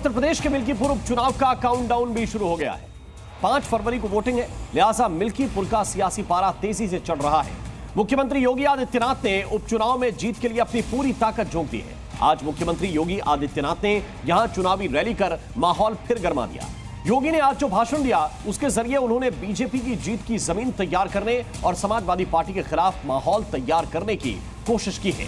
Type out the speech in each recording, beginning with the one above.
उत्तर प्रदेश के मिल्कीपुर उपचुनाव का काउंटडाउन भी शुरू हो गया है। 5 फरवरी को वोटिंग है, लिहाजा मिल्कीपुर का सियासी पारा तेजी से चढ़ रहा है। मुख्यमंत्री योगी आदित्यनाथ ने उपचुनाव में जीत के लिए अपनी पूरी ताकत झोंक दी है। आज मुख्यमंत्री योगी आदित्यनाथ ने यहां चुनावी रैली कर माहौल फिर गर्मा दिया। योगी ने आज जो भाषण दिया उसके जरिए उन्होंने बीजेपी की जीत की जमीन तैयार करने और समाजवादी पार्टी के खिलाफ माहौल तैयार करने की कोशिश की है।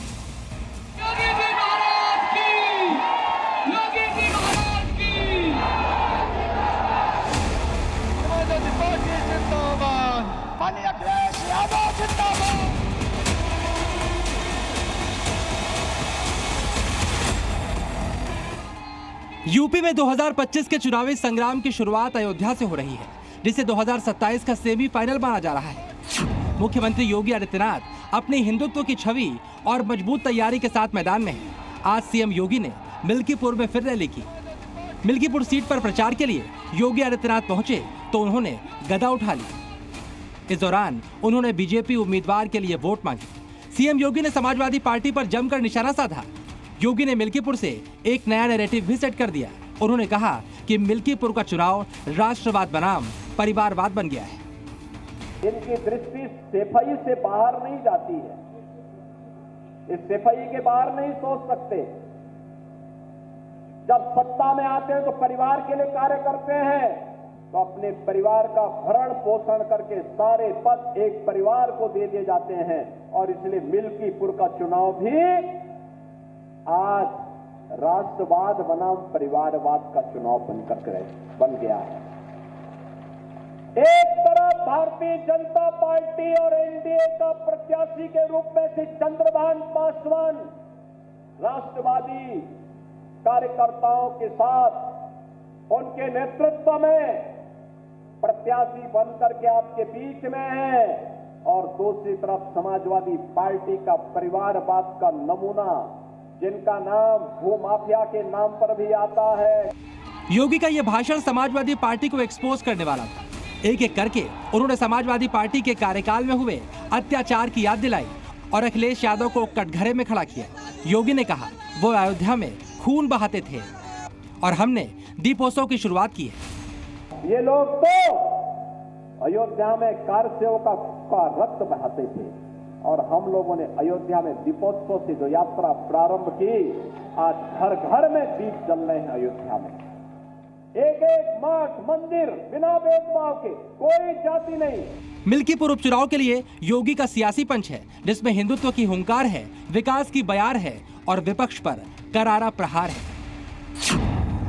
यूपी में 2025 के चुनावी संग्राम की शुरुआत अयोध्या से हो रही है, जिसे 2027 का सेमीफाइनल माना जा रहा है। मुख्यमंत्री योगी आदित्यनाथ अपनी हिंदुत्व की छवि और मजबूत तैयारी के साथ मैदान में हैं। आज सीएम योगी ने मिल्कीपुर में फिर रैली की। मिल्कीपुर सीट पर प्रचार के लिए योगी आदित्यनाथ पहुंचे तो उन्होंने गदा उठा ली। इस दौरान उन्होंने बीजेपी उम्मीदवार के लिए वोट मांगी। सीएम योगी ने समाजवादी पार्टी पर जमकर निशाना साधा। योगी ने मिल्कीपुर से एक नया नैरेटिव भी सेट कर दिया। उन्होंने कहा कि मिल्कीपुर का चुनाव राष्ट्रवाद बनाम परिवारवाद बन गया है। इनकी दृष्टि सफाई से बाहर नहीं जाती है, इस सफाई के बाहर नहीं सोच सकते। जब सत्ता में आते हैं तो परिवार के लिए कार्य करते हैं, तो अपने परिवार का भरण पोषण करके सारे पद एक परिवार को दे दिए जाते हैं। और इसलिए मिल्कीपुर का चुनाव भी आज राष्ट्रवाद बनाम परिवारवाद का चुनाव बन गया है। एक तरफ भारतीय जनता पार्टी और एनडीए का प्रत्याशी के रूप में श्री चंद्रभान पासवान राष्ट्रवादी कार्यकर्ताओं के साथ उनके नेतृत्व में प्रत्याशी बनकर के आपके बीच में है, और दूसरी तरफ समाजवादी पार्टी का परिवारवाद का नमूना, जिनका नाम भूमाफिया के नाम पर भी आता है। योगी का यह भाषण समाजवादी पार्टी को एक्सपोज करने वाला था। एक एक करके उन्होंने समाजवादी पार्टी के कार्यकाल में हुए अत्याचार की याद दिलाई और अखिलेश यादव को कटघरे में खड़ा किया। योगी ने कहा वो अयोध्या में खून बहाते थे और हमने दीपोत्सव की शुरुआत की है। ये लोग तो अयोध्या में कारसेवकों का रक्त बहाते थे और हम लोगों ने अयोध्या में दीपोत्सव से जो यात्रा प्रारंभ की, आज घर घर में दीप जल रहे हैं। अयोध्या में एक एक मठ मंदिर बिना भेदभाव के, कोई जाति नहीं। मिल्कीपुर उपचुनाव के लिए योगी का सियासी पंच है, जिसमें हिंदुत्व की हुंकार है, विकास की बयार है और विपक्ष पर करारा प्रहार है।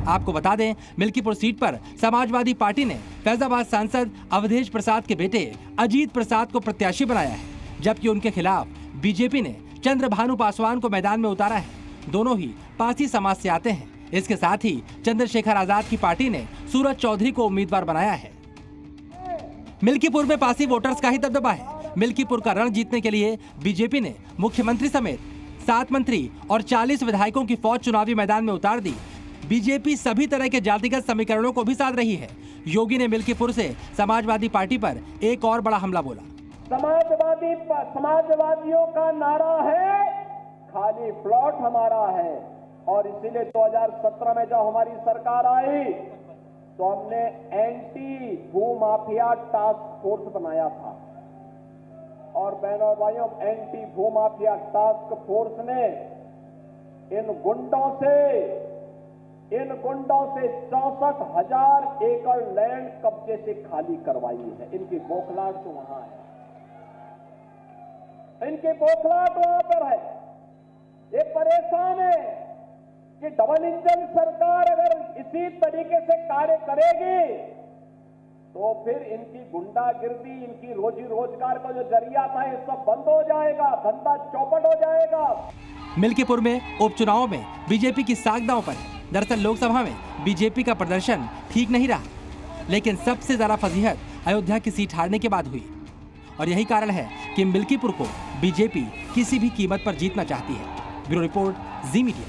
आपको बता दें, मिल्कीपुर सीट पर समाजवादी पार्टी ने फैजाबाद सांसद अवधेश प्रसाद के बेटे अजीत प्रसाद को प्रत्याशी बनाया है, जबकि उनके खिलाफ बीजेपी ने चंद्रभानु पासवान को मैदान में उतारा है। दोनों ही पासी समाज से आते हैं। इसके साथ ही चंद्रशेखर आजाद की पार्टी ने सूरज चौधरी को उम्मीदवार बनाया है। मिल्कीपुर में पासी वोटर्स का ही दबदबा है। मिल्कीपुर का रण जीतने के लिए बीजेपी ने मुख्यमंत्री समेत 7 मंत्री और 40 विधायकों की फौज चुनावी मैदान में उतार दी। बीजेपी सभी तरह के जातिगत समीकरणों को भी साध रही है। योगी ने मिल्कीपुर से समाजवादी पार्टी पर एक और बड़ा हमला बोला। समाजवादियों का नारा है खाली प्लॉट हमारा है, और इसीलिए 2017 में जब हमारी सरकार आई तो हमने एंटी भूमाफिया टास्क फोर्स बनाया था। और बहनों और भाइयों, एंटी भूमाफिया टास्क फोर्स ने इन गुंडों से 64,000 एकड़ लैंड कब्जे से खाली करवाई है। इनकी बौखलाहट तो वहां है, इनकी बौखलाहट वहां पर है। ये परेशान है कि डबल इंजन सरकार अगर इसी तरीके से कार्य करेगी तो फिर इनकी गुंडागिर्दी, इनकी रोजी रोजगार का जो जरिया था, ये सब बंद हो जाएगा, धंधा चौपट हो जाएगा। मिल्कीपुर में उपचुनाव में बीजेपी की साख दांव पर है। दरअसल लोकसभा में बीजेपी का प्रदर्शन ठीक नहीं रहा, लेकिन सबसे ज्यादा फजीहत अयोध्या की सीट हारने के बाद हुई। और यही कारण है कि मिल्कीपुर को बीजेपी किसी भी कीमत पर जीतना चाहती है। ब्यूरो रिपोर्ट, जी मीडिया।